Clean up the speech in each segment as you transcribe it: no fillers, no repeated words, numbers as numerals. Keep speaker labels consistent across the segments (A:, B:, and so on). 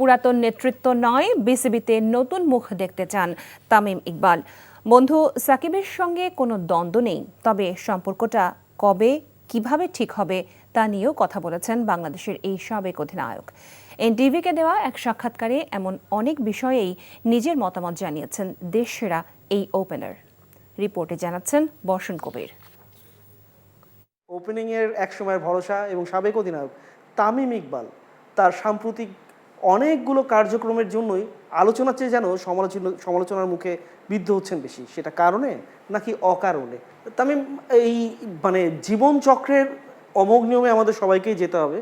A: পুরাতন নেতৃত্ব নয়, বিসিবিতে নতুন মুখ দেখতে চান তামিম ইকবাল। বন্ধু সাকিবের সঙ্গে কোনো দ্বন্দ্ব নেই, তবে সম্পর্কটা কবে কিভাবে ঠিক হবে তা নিয়েও কথা বলেছেন বাংলাদেশের এই সাবেক অধিনায়ক। এনটিভিকে দেওয়া এক সাক্ষাৎকারে এমন অনেক বিষয়েই নিজের মতামত জানিয়েছেন দেশসেরা এই ওপেনার। রিপোর্টে জানাচ্ছেন বর্ষণ কবির।
B: ওপেনিংয়ের এক সময়ের ভরসা এবং সাবেক অধিনায়ক তামিম ইকবাল তার সাম্প্রতিক অনেকগুলো কার্যক্রমের জন্যই আলোচনার চেয়ে যেন সমালোচনার মুখে বিদ্ধ হচ্ছেন বেশি। সেটা কারণে নাকি অকারণে? তামিম এই জীবন চক্রের অমোঘ নিয়মে আমাদের সবাইকেই যেতে হবে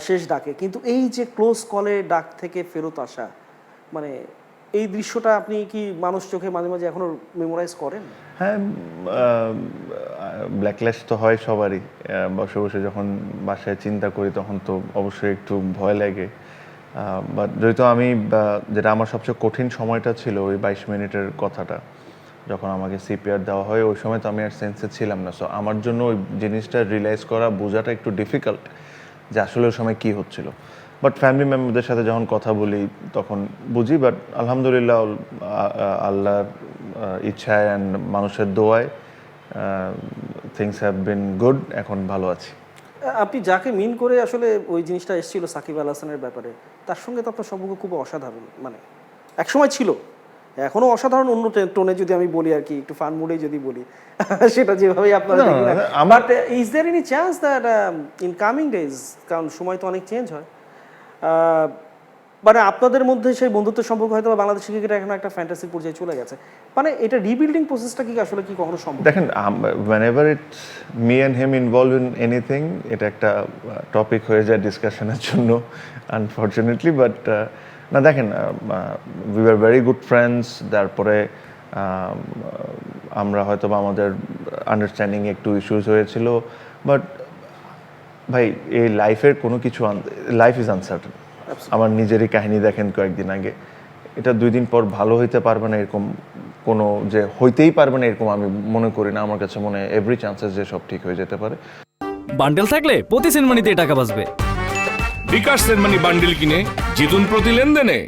B: শেষ ডাকে, কিন্তু এই যে ক্লোজ কলে ডাক থেকে ফেরত আসা, এই দৃশ্যটা আপনি কি মানুষ চোখে মাঝে মাঝে এখনো মেমোরাইজ করেন?
C: হ্যাঁ, ব্ল্যাকলিস্ট তো হয় সবারই। বসে বসে যখন বাসায় চিন্তা করি তখন তো অবশ্যই একটু ভয় লাগে। বাট যেহেতু আমি যেটা আমার সবচেয়ে কঠিন সময়টা ছিল ওই 22 মিনিটের কথাটা, যখন আমাকে সিপিআর দেওয়া হয়, ওই সময় তো আমি আর সেন্সে ছিলাম না। সো আমার জন্য ওই জিনিসটা রিয়েলাইজ করা, বোঝাটা একটু ডিফিকাল্ট যে আসলে ওই সময় কী হচ্ছিল। বাট ফ্যামিলি মেম্বারদের সাথে যখন কথা বলি তখন বুঝি। বাট আলহামদুলিল্লাহ, আল্লাহর ইচ্ছায় অ্যান্ড মানুষের দোয়ায় থিংস হ্যাভ বিন গুড। এখন ভালো আছি।
B: আপনি যাকে মিন করে আসলে ওই জিনিসটা এসেছিল সাকিব আল হাসানের ব্যাপারে, তার সঙ্গে তো আপনার সম্পর্ক খুব অসাধারণ, একসময় ছিল, এখনো অসাধারণ। অন্য টোনে যদি আমি বলি আর কি, একটু ফান মুডে যদি বলি, সেটা যেভাবে আপনারা আমার is there any chance that in coming days, কারণ সময় তো অনেক চেঞ্জ হয়, আপনাদের মধ্যে সেই বন্ধুত্বের সম্পর্ক হয়তো বাংলাদেশ ক্রিকেটে এখন একটা ফ্যান্টাসি পর্যায়ে চলে গেছে, এটা রিবিল্ডিং প্রসেসটা কি আসলে কি কখনো সম্ভব?
C: দেখেন, whenever it's me and him involved in anything, এটা একটা টপিক হয়ে যায় ডিসকাশনের জন্য আনফর্চুনেটলি। বাট না, দেখেন, we are very good friends. তারপরে আমরা হয়তো বা আমাদের আন্ডারস্ট্যান্ডিং একটু ইস্যুস হয়েছিল। বাট ভাই, এই লাইফের কোনো কিছু, লাইফ ইজ আনসার্টেন। আমার নিজেরই কাহিনী দেখেন, কয়েকদিন আগে, এটা 2 দিন পর ভালো হইতে পারবে না এরকম কোনো, যে হইতেই পারবে না এরকম আমি মনে করি না। আমার কাছে মনে হয় এভরি চান্সেস যে সব ঠিক হয়ে যেতে পারে।
D: বান্ডেল থাকলে প্রতি সেনমানিতে টাকা বাঁচবে।
E: বিকাশ সেনমানি বান্ডেল কিনে জিতুন প্রতি লেনদেনে।